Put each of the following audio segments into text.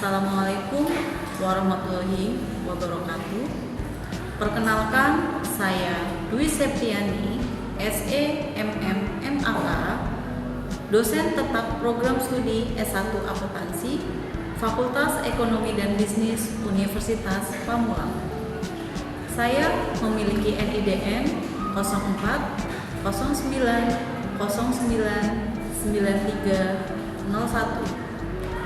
Assalamualaikum warahmatullahi wabarakatuh. Perkenalkan, saya Dwi Septiani, SE MM MAK, dosen tetap program studi S1 Akuntansi, Fakultas Ekonomi dan Bisnis Universitas Pamulang. Saya memiliki NIDN 04 09 09 9301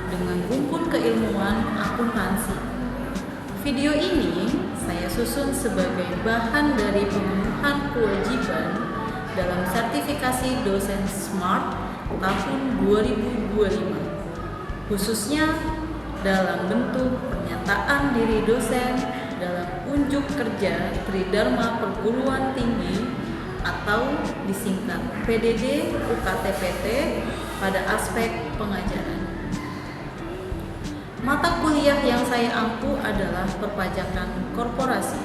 dengan rumpun keilmuan akuntansi. Video ini saya susun sebagai bahan dari pemenuhan kewajiban dalam sertifikasi dosen SMART tahun 2025, khususnya dalam bentuk pernyataan diri dosen dalam unjuk kerja Tridharma Perguruan Tinggi atau disingkat PDD UKT-PT pada aspek pengajaran. Mata kuliah yang saya ampu adalah perpajakan korporasi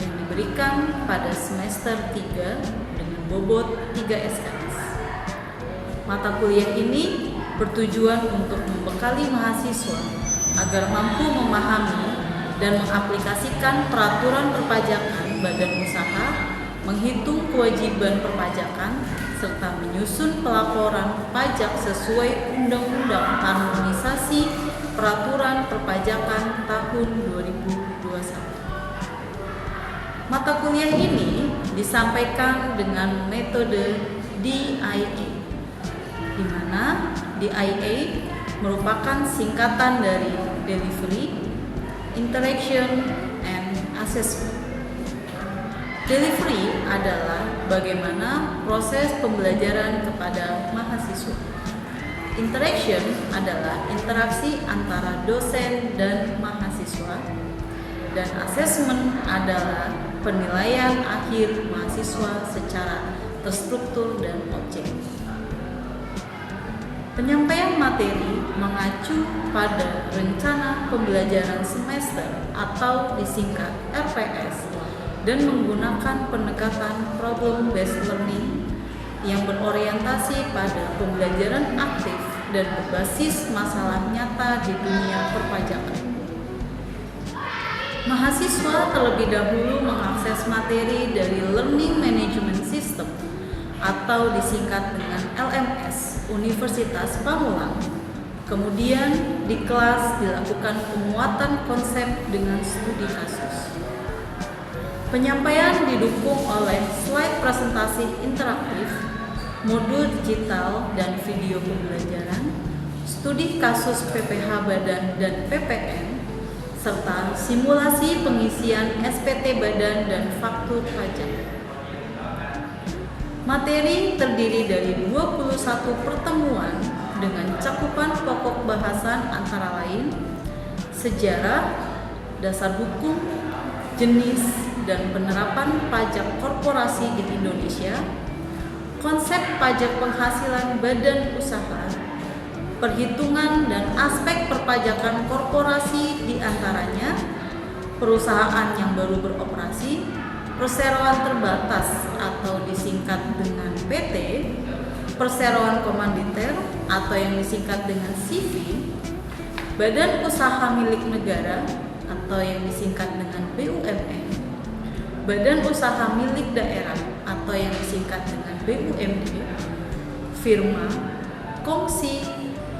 yang diberikan pada semester 3 dengan bobot 3 SKS. Mata kuliah ini bertujuan untuk membekali mahasiswa agar mampu memahami dan mengaplikasikan peraturan perpajakan badan usaha, menghitung kewajiban perpajakan, serta menyusun pelaporan pajak sesuai Undang-Undang Harmonisasi Peraturan Perpajakan tahun 2021. Mata kuliah ini disampaikan dengan metode DIA, di mana DIA merupakan singkatan dari Delivery, Interaction, and Assessment. Delivery adalah bagaimana proses pembelajaran kepada mahasiswa. Interaction adalah interaksi antara dosen dan mahasiswa, dan assessment adalah penilaian akhir mahasiswa secara terstruktur dan objektif. Penyampaian materi mengacu pada rencana pembelajaran semester atau disingkat RPS dan menggunakan pendekatan problem based learning yang berorientasi pada pembelajaran aktif dan berbasis masalah nyata di dunia perpajakan. Mahasiswa terlebih dahulu mengakses materi dari Learning Management System atau disingkat dengan LMS Universitas Pamulang. Kemudian di kelas dilakukan penguatan konsep dengan studi kasus. Penyampaian didukung oleh slide presentasi interaktif, modul digital dan video pembelajaran, studi kasus PPH Badan dan PPN, serta simulasi pengisian SPT Badan dan faktur pajak. Materi terdiri dari 21 pertemuan dengan cakupan pokok bahasan antara lain sejarah, dasar hukum, jenis dan penerapan pajak korporasi di Indonesia, konsep pajak penghasilan badan usaha, perhitungan dan aspek perpajakan korporasi diantaranya perusahaan yang baru beroperasi, perseroan terbatas atau disingkat dengan PT, perseroan komanditer atau yang disingkat dengan CV, badan usaha milik negara atau yang disingkat dengan BUMN, badan usaha milik daerah atau yang disingkat dengan BUMD, firma, kongsi,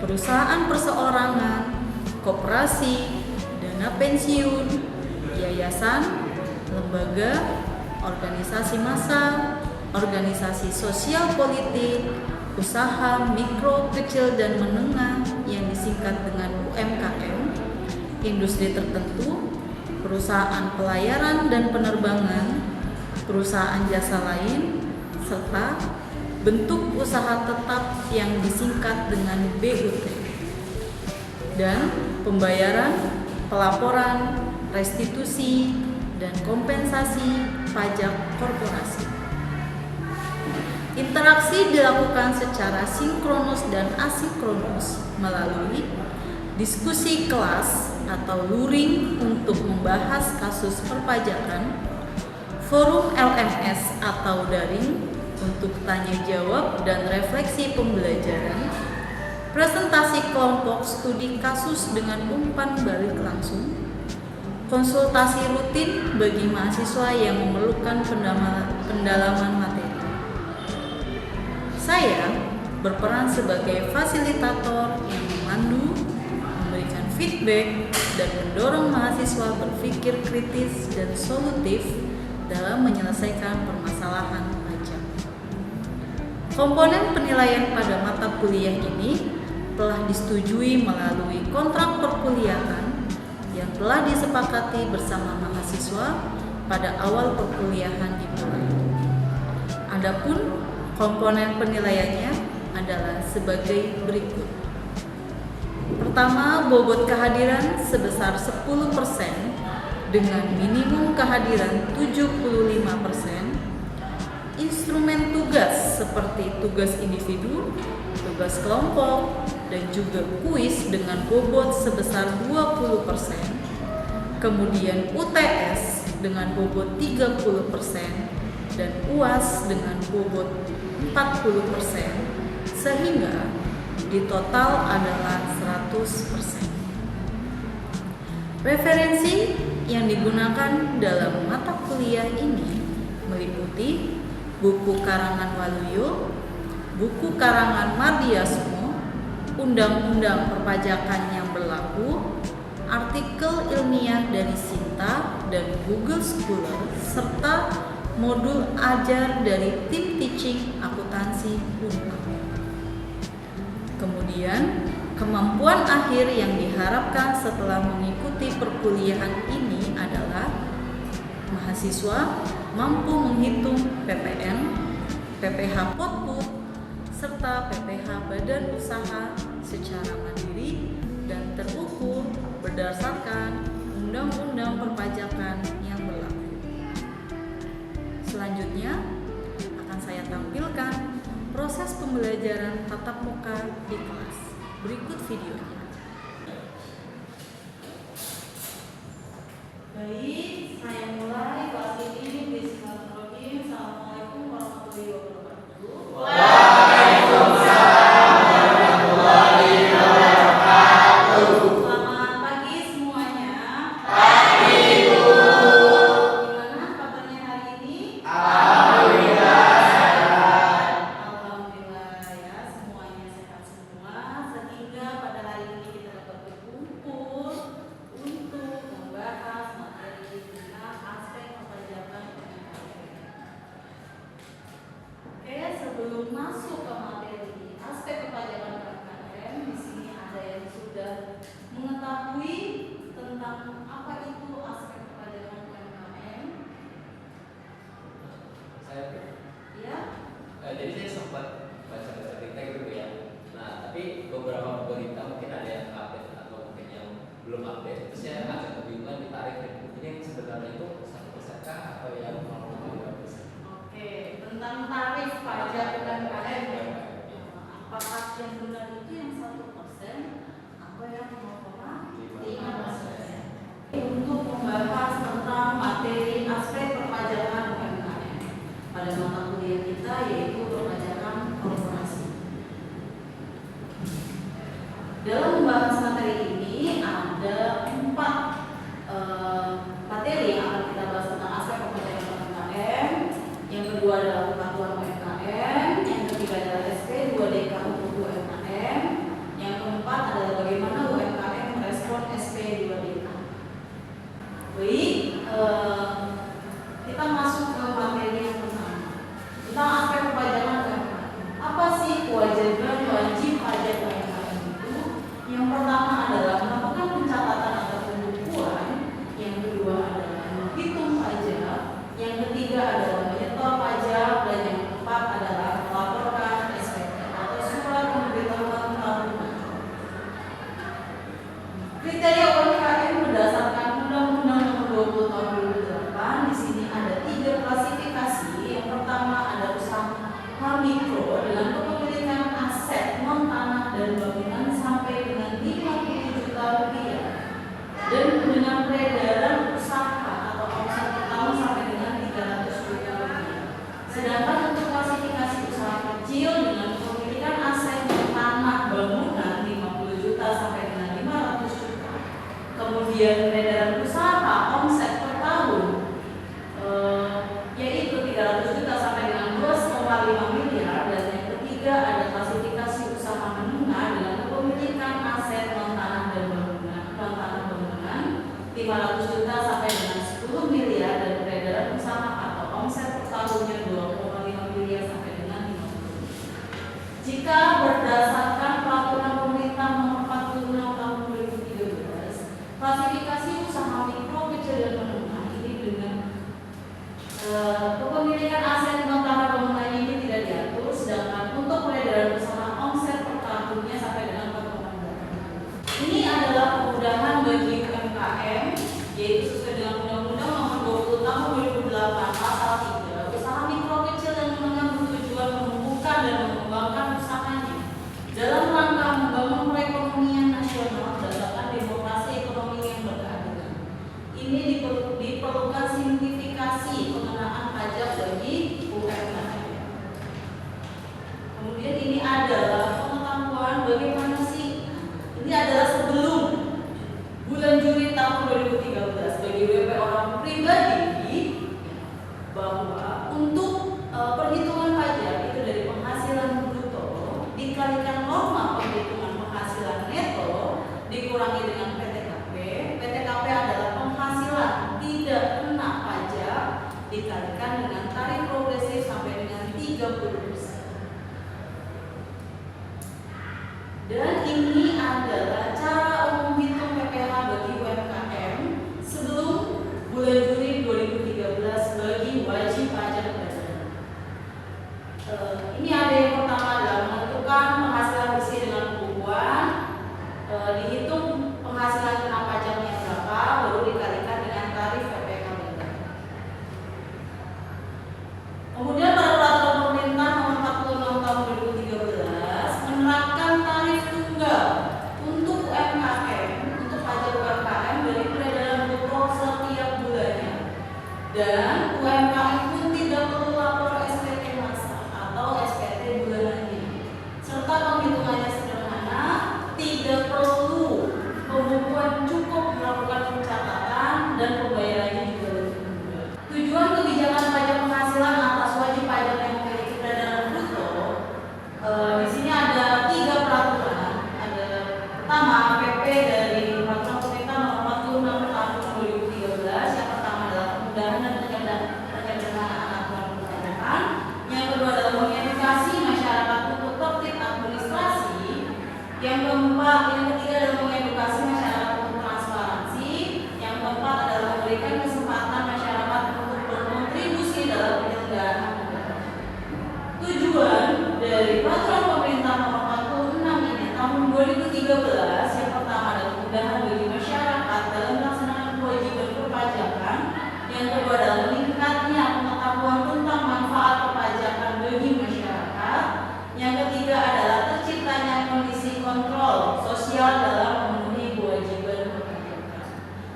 perusahaan perseorangan, koperasi, dana pensiun, yayasan, lembaga, organisasi massa, organisasi sosial politik, usaha mikro, kecil, dan menengah yang disingkat dengan UMKM, industri tertentu, perusahaan pelayaran dan penerbangan, perusahaan jasa lain, serta bentuk usaha tetap yang disingkat dengan BUT, dan pembayaran, pelaporan, restitusi, dan kompensasi pajak korporasi. Interaksi dilakukan secara sinkronus dan asinkronus melalui diskusi kelas atau luring untuk membahas kasus perpajakan, forum LMS atau daring untuk tanya jawab dan refleksi pembelajaran, presentasi kelompok studi kasus dengan umpan balik langsung, konsultasi rutin bagi mahasiswa yang memerlukan pendalaman materi. Saya berperan sebagai fasilitator yang memandu, memberikan feedback, dan mendorong mahasiswa berpikir kritis dan solutif dalam menyelesaikan permasalahan pelajar. Komponen penilaian pada mata kuliah ini telah disetujui melalui kontrak perkuliahan yang telah disepakati bersama mahasiswa pada awal perkuliahan dimulai. Adapun komponen penilaiannya adalah sebagai berikut. Pertama, bobot kehadiran sebesar 10% dengan minimum kehadiran 75%. Instrumen tugas seperti tugas individu, tugas kelompok, dan juga kuis dengan bobot sebesar 20%. Kemudian UTS dengan bobot 30% dan UAS dengan bobot 40%, sehingga di total adalah 100%. Referensi yang digunakan dalam mata kuliah ini meliputi buku karangan Waluyo, buku karangan Mardiasmo, undang-undang perpajakan yang berlaku, artikel ilmiah dari Sinta dan Google Scholar, serta modul ajar dari tim teaching akuntansi Unpad. Kemudian, kemampuan akhir yang diharapkan setelah mengikuti perkuliahan ini adalah mahasiswa mampu menghitung PPN, PPh Potput, serta PPh badan usaha secara mandiri dan terukur berdasarkan undang-undang perpajakan yang berlaku. Selanjutnya akan saya tampilkan proses pembelajaran tatap muka di kelas. Berikut videonya. Baik, saya mulai kelas ini. Bismillahirrahmanirrahim. Assalamualaikum warahmatullahi wabarakatuh. Waalaikumsalam warahmatullahi wabarakatuh. Selamat pagi semuanya. Pagi, Bu. Gimana kabarnya hari ini? Alhamdulillah sehat. Alhamdulillah ya, semuanya sehat semua, sehingga pada hari ini kita dapat berkumpul untuk membahas materi tentang aspek perpajakan UMKM. Oke, sebelum masuk ke materi aspek perpajakan UMKM, di sini ada yang sudah mengetahui tentang apa itu aspek perpajakan UMKM, Saya ya? jadi saya sempat baca-baca berita gitu ya. Nah, tapi beberapa berita mungkin ada yang update atau mungkin yang belum update. Terus saya agak kebingungan di tarif ini. Ini yang sebenarnya itu 1% kah atau yang 0,5%? Oke, tentang tarif pajak UMKM ya. Apakah yang benar itu yang 1% atau yang 0,5%? Untuk membahas tentang materi aspek perpajakan UMKM pada mata kuliah kita, yaitu perpajakan korporasi. Dalam membahas materi ini ada 4 materi yang akan kita bahas tentang aspek perpajakan UMKM. Yang kedua adalah pengetahuan UMKM, yang ketiga adalah SP2DK untuk UMKM, yang keempat adalah bagaimana UMKM merespon SP2DK. Baik, kita masuk ke materi yang pertama tentang aspek perpajakan UMKM. Apa sih kewajiban wajib pajak UMKM itu? Yang pertama adalah melakukan pencatatan atau pembukuan, yang kedua adalah menghitung pajak, yang ketiga adalah menyetor pajak, dan yang keempat adalah melaporkan SPT atau surat pemberitahuan tabungan. Kriteria UMKM berdasarkan Undang-Undang Nomor 20 Tahun 2008, di sini ada 3 klasifikasi 500 juta sampai dengan 10 miliar dan peredaran usaha atau omset per tahunnya 2,5 miliar sampai dengan 50 miliar. Jika berdasarkan peraturan pemerintah nomor 46 tahun 2013, klasifikasi usaha mikro, kecil dan menengah ini dengan kepemilikan aset sementara bangunannya ini tidak diatur, sedangkan untuk peredaran usaha omset per tahunnya sampai dengan 4,8. Ini adalah kemudahan bagi UMKM, yaitu sesuai dengan Undang-Undang Nomor 20 Tahun 2008 Pasal 3. Usaha mikro, kecil dan menengah bertujuan menumbuhkan dan mengembangkan usahanya dalam rangka membangun perekonomian nasional berdasarkan demokrasi ekonomi yang berkeadilan. Ini diperlukan simplifikasi pengenaan pajak bagi UMKM. Kemudian ini adalah pengetahuan bagaimana sih, ini adalah sebelum bulan Juli tahun 2013 bagi WP orang pribadi, bahwa untuk perhitungan pajak itu dari penghasilan bruto dikalikan norma perhitungan penghasilan neto dikurangi dengan PTKP. PTKP adalah penghasilan tidak kena pajak dikalikan dengan tarif progresif sampai dengan 30%. Dan ini adalah cara umum hitung PPh bagi UMKM sebelum bulan Juli 2013 bagi wajib pajak daerah. Ini ada yang pertama adalah menentukan penghasilan bersih dengan pembukuan, dihitung penghasilan kena pajaknya berapa, baru dikalikan dengan tarif PPh daerah. Kemudian pada peraturan pemerintah nomor 46 tahun 2013 menerapkan tarif tunggal untuk UMKM, untuk pajak UMKM dari peredaran bruto setiap bulannya. Dan UMKM pun tidak perlu lapor SPT masa atau SPT bulanan ini. Serta penghitungannya sederhana, tidak perlu pembukuan, cukup melakukan pencatatan dan pembayarannya juga lebih mudah. Tujuan kebijakan pajak penghasilan atas wajib pajak yang memiliki peredaran bruto, di sini ada 3 peraturan. Ada pertama PP dari Peraturan Pemerintah Nomor 46 Tahun 2013. Yang pertama adalah kemudahan dan penyederhanaan aturan perpajakan. Yang kedua adalah mengedukasi masyarakat untuk tertib administrasi. Yang ketiga adalah mengedukasi masyarakat untuk transparansi. Yang keempat adalah memberikan kesempatan masyarakat untuk berkontribusi dalam penyelenggaraan negara. Tujuan dari Peraturan Pemerintah Nomor 46 ini tahun 2013 yang pertama adalah kemudahan bagi masyarakat dalam melaksanakan kewajiban perpajakan. Yang kedua adalah meningkatnya pengetahuan tentang manfaat perpajakan bagi masyarakat. Yang ketiga adalah terciptanya kondisi kontrol sosial dalam memenuhi kewajiban perpajakan.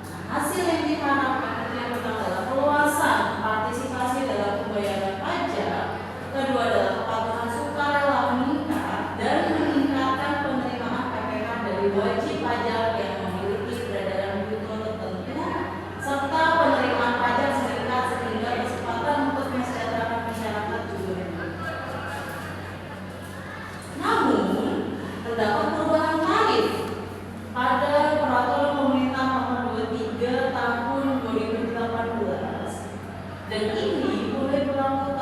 Nah, hasil yang diharapkan itu yang pertama adalah perluasan partisipasi dalam pembayaran pajak. Kedua adalah kepatuhan sukarela meningkat dan meningkatkan penerimaan PPh dari wajib pajak yang memiliki peredaran bruto tertentu, serta penerimaan pajak meningkat sehingga kesempatan untuk mensejahterakan masyarakat juga meningkat. Namun, terdapat perubahan tarif pada Peraturan Pemerintah Nomor 23 Tahun 2018 dan ini mulai berlaku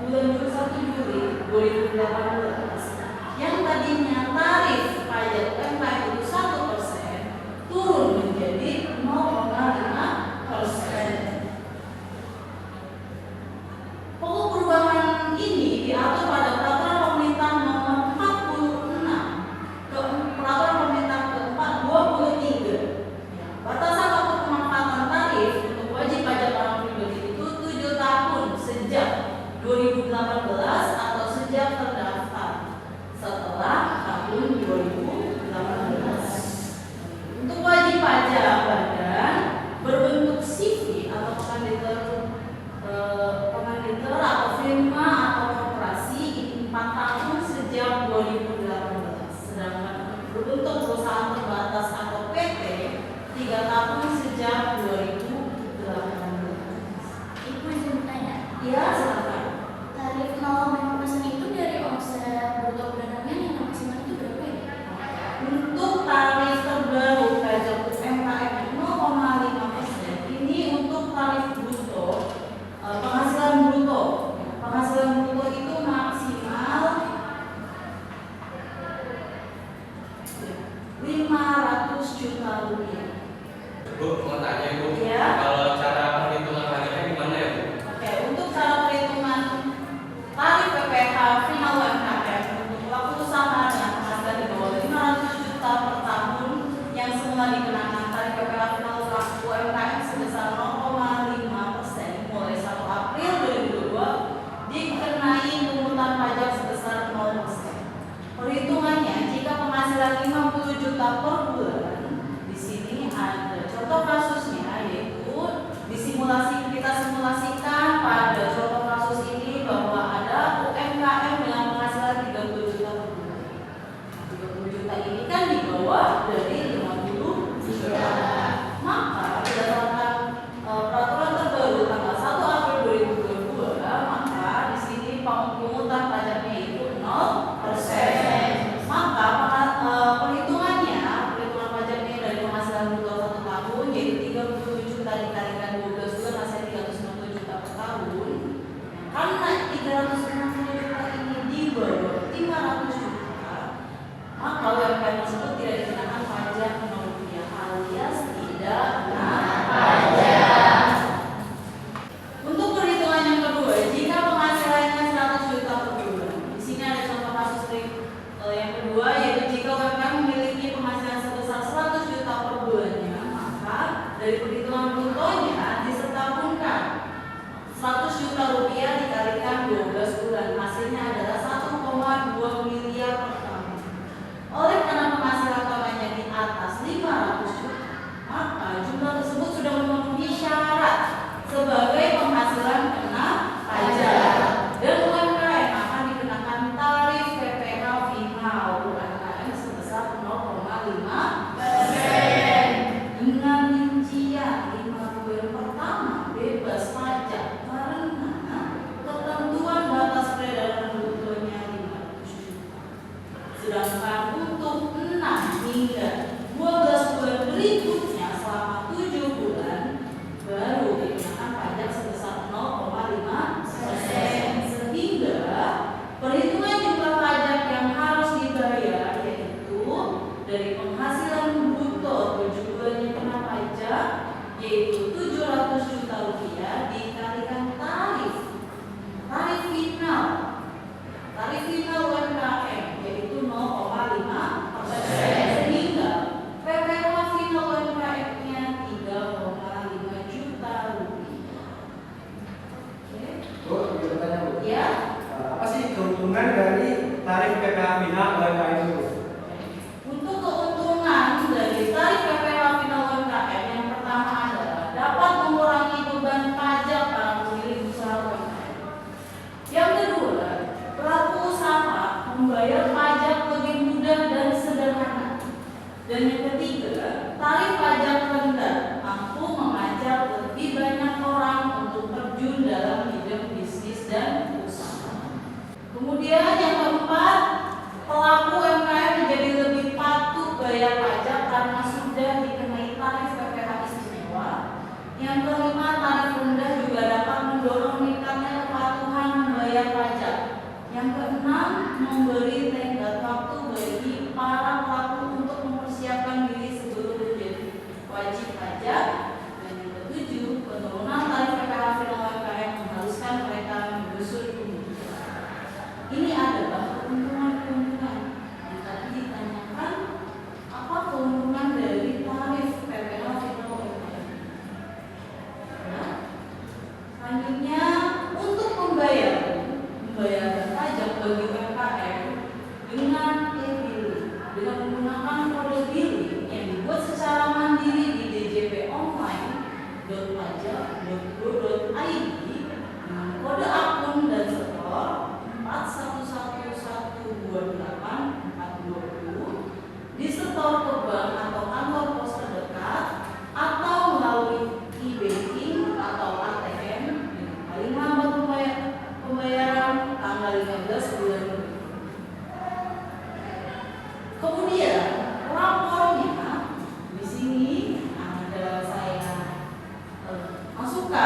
bulan 1 Juli 2018 yang tadinya tarif pajak UMKM itu 1% turun menjadi 0,5%. Pokok perubahan ini diatur pada Peraturan Pemerintah Nomor 46 Peraturan Pemerintah keempat 23. Batasan waktu pemanfaatan tarif untuk wajib pajak orang pribadi itu 7 tahun sejak 2018 atau sejak terdaftar setelah tahun 2018. Untuk wajib pajak badan berbentuk CV atau penganditer atau firma atau korporasi 4 tahun sejak 2018. Sedangkan berbentuk perusahaan terbatas atau PT 3 tahun sejak 2018. Ibu izin tanya. Iya, silakan. Tarif 0,5% itu dari omset bruto bulanannya yang maksimal itu berapa ya? Untuk tarif terbaru pajak UMKM 0,5 hasilnya adalah 1,2 miliar per tahun. Oleh karena penghasilan tahunan di atas 500 juta, maka jumlah tersebut sudah memenuhi syarat sebagai penghasilan kena pajak. Dan UMKM akan dikenakan tarif PPh final UMKM sebesar 0,5% dengan rincian 5 bulan pertama bebas pajak karena ketentuan batas peredaran brutonya 500 juta. Sedangkan untuk 6 hingga 12 bulan berikutnya selama 7 bulan baru dikenakan pajak sebesar 0,5%, sehingga perhitungan jumlah pajak yang harus dibayar yaitu dari penghasilan bruto tujuannya kena pajak yaitu 700 juta rupiah dikalikan tarif final UMKM yaitu 0,5%, sehingga PPh final UMKM-nya 3,5 juta rupiah. Bu, bisa bertanya Bu? Ya. Apa sih keuntungan dari tarif PPh final UMKM itu? Untuk keuntungan dari tarif PPh final UMKM yang pertama adalah dapat mengurangi beban pajak para pemilik usaha UMKM. Yang kedua, pelaku usaha membayar pajak lebih mudah dan sederhana. Dan yang ketiga, tarif pajak rendah mampu mengajak lebih banyak orang untuk terjun dalam bidang bisnis dan usaha. Kemudian yang keempat, pelaku UMKM menjadi lebih patuh bayar pajak karena sudah dikenai tarif PPh istimewa. Yang kelima, tarif rendah juga dapat mendorong meningkatnya kepatuhan membayar pajak. Yang keenam, memberi tenggat waktu bagi para pelaku untuk mempersiapkan diri sebelum menjadi wajib pajak. Dan yang ketujuh, penurunan tarif PPh final UMKM mengharuskan mereka menggusur bumi. Ini adalah keuntungan-keuntungan yang tadi ditanyakan, apa keuntungan dari tarif PPh final UMKM. Nah, selanjutnya untuk membayarkan pajak bagi UMKM dengan e-billing, dengan menggunakan kode billing yang dibuat secara mandiri di djponline.pajak.go.id dengan kode akun dan setor 411128420 disetor ke bank atau kantor pos terdekat atau melalui e-banking atau ATM dengan paling lambat pembayaran tanggal 15 bulan berikutnya. Kemudian lapornya di sini ada saya masukkan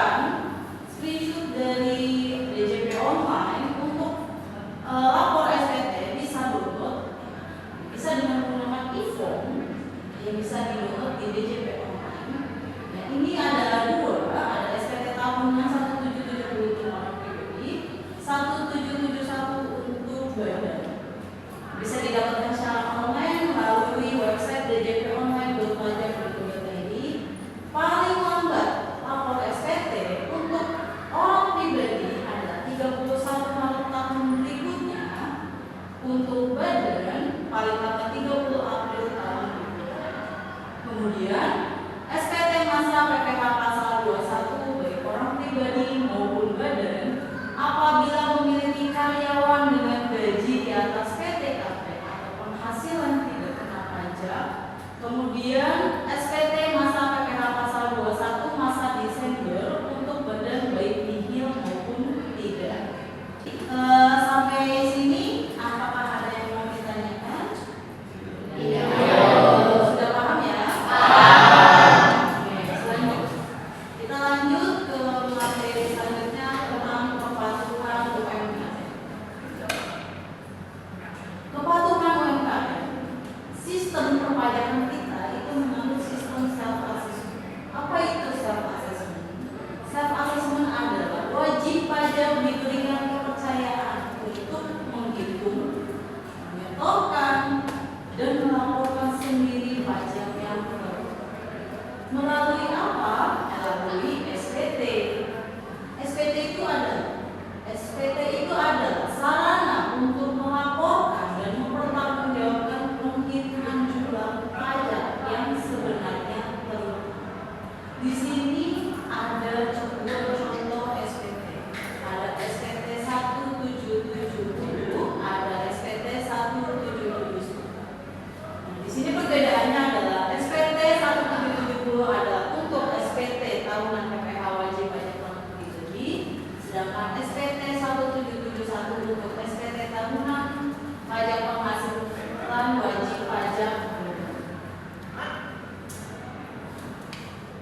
Sedangkan SPT 1771 untuk SPT tahunan pajak penghasilan wajib pajak.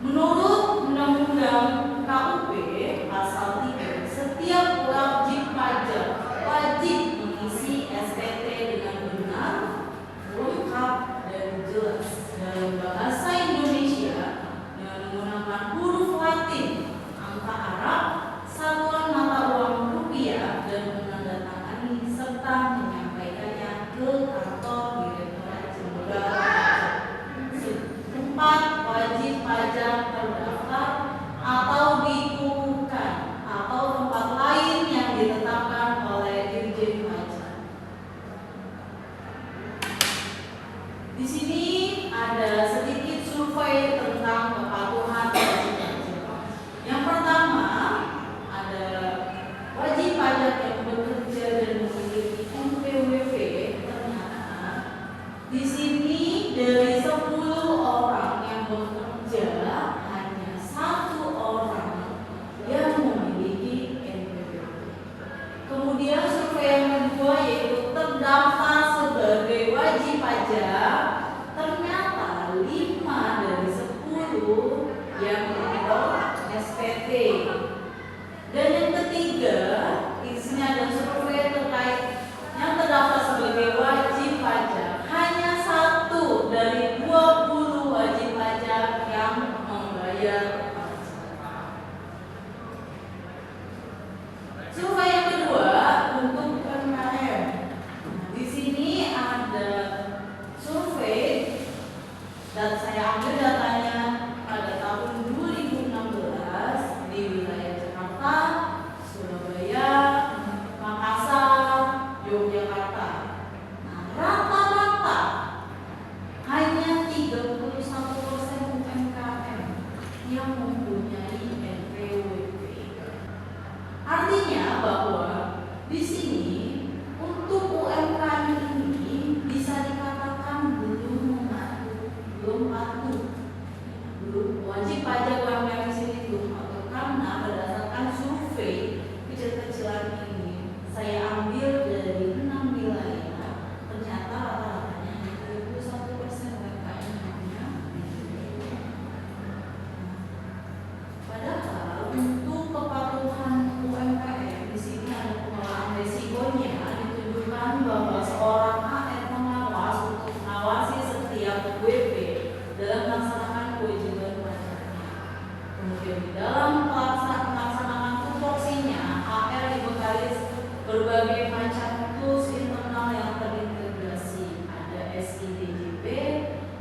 Menurut Undang-Undang KUP pasal 3, setiap wajib pajak wajib mengisi SPT dengan benar, lengkap, dan jelas dalam bahasa Indonesia dengan menggunakan huruf Latin, angka Arab, satuan mata uang rupiah, dan menandatangani serta menyampaikannya ke kantor Direktorat Jenderal Pajak. 4. Wajib pajak terdaftar atau dikukuhkan atau tempat lain yang ditetapkan oleh Dirjen Pajak. Di sini ada sedikit survei tentang kepatuhan wajib pajak. Yang pertama, ada wajib pajak yang bekerja dan memiliki NPWP. Ternyata di sini dari 10 orang yang bekerja hanya 1 orang yang memiliki NPWP. Kemudian survei yang kedua yaitu terdaftar sebagai wajib pajak. Ternyata 5 dari 10 yang memiliki SPT. Dan yang ketiga, di sini ada survei terkait yang terdaftar sebagai wajib pajak. Hanya 1 dari 20 wajib pajak yang membayar pajak. Survei yang kedua untuk UMKM. Di sini ada survei dan saya ambil datanya pada tahun 2016 di wilayah Jakarta, Surabaya, Makassar, Yogyakarta. Nah, rata-rata hanya 31% UMKM yang mempunyai NPWP. Artinya bahwa di sini untuk UMKM ini bisa dikatakan belum wajib pajak UMKM di sini belum patuh, karena berdasarkan survei kecil-kecilan ini saya ambil dari 6 wilayah, ternyata rata-ratanya hanya 31% UMKM yang punya. Padahal untuk kepatuhan UMKM di sini ada pengelolaan resikonya, ditunjukkan bahwa seorang AR pengawas untuk mengawasi setiap WP dalam melaksanakan kewajiban pajaknya. Kemudian di dalam pelaksanaan tupoksinya, AR dibekali berbagai macam tools internal yang terintegrasi. Ada SIDJP,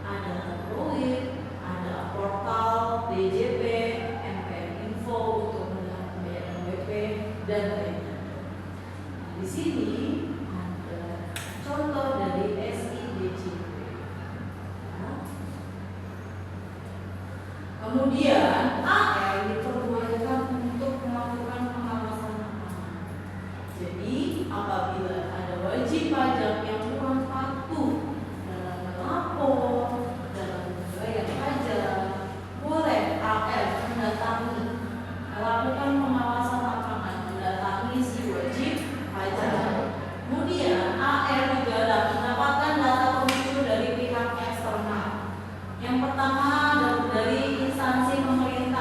ada Tabloid, ada portal DJP, NPM Info untuk melihat pembayaran WP dan lainnya. Di sini ada contoh dari SIDJP. Kemudian AR diperbolehkan untuk melakukan pengawasan lapangan. Jadi apabila ada wajib pajak yang kurang patuh dalam melapor, dalam membayar pajak, boleh AR mendatangi, melakukan pengawasan lapangan, mendatangi si wajib pajak. Kemudian AR juga dapat mendapatkan data pemicu dari pihak eksternal. Yang pertama dari instansi pemerintah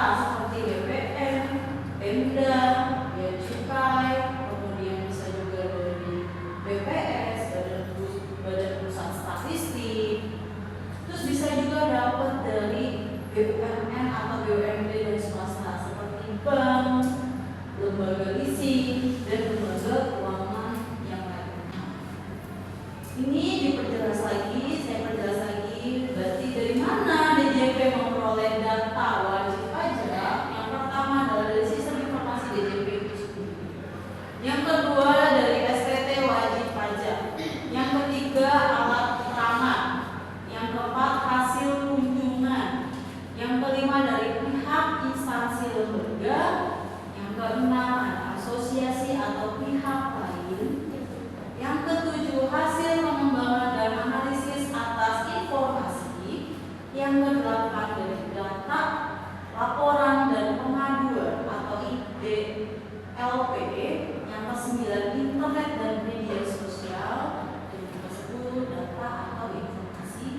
Yang ke-9, internet dan media sosial. Dan yang ke-10, data atau informasi.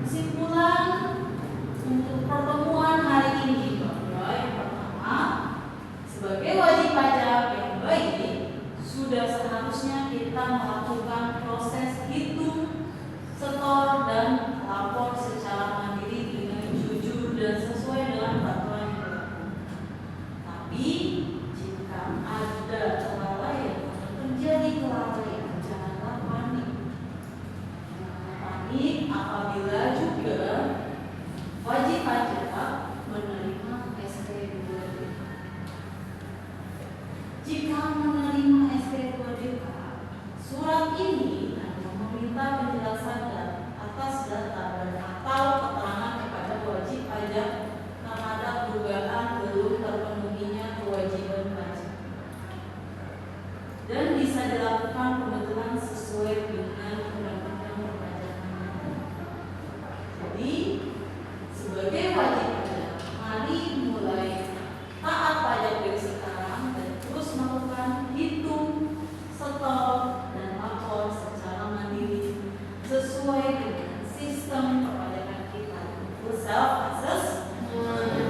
Kesimpulan untuk pertemuan hari ini bahwa yang pertama, sebagai wajib pajak yang baik, sudah seharusnya kita melakukan proses hitung, setor, dan lapor secara mandiri dengan jujur dan sesuai dengan peraturan yang berlaku. Tapi jika ada kelalaian atau terjadi kelalaian, janganlah panik. Janganlah panik apabila juga wajib pajak menerima SP2DK. Jika menerima SP2DK, surat ini hanya meminta penjelasan atas data dan atau keterangan kepada wajib pajak terhadap dugaan belum terpenuhinya kewajiban pajak, dan bisa dilakukan pembetulan sesuai dengan undang-undang perpajakan. Jadi, sebagai wajib pajak, mari mulai taat pajak dari sekarang dan terus melakukan hitung, setor, dan lapor secara mandiri sesuai dengan sistem perpajakan kita, self assessment.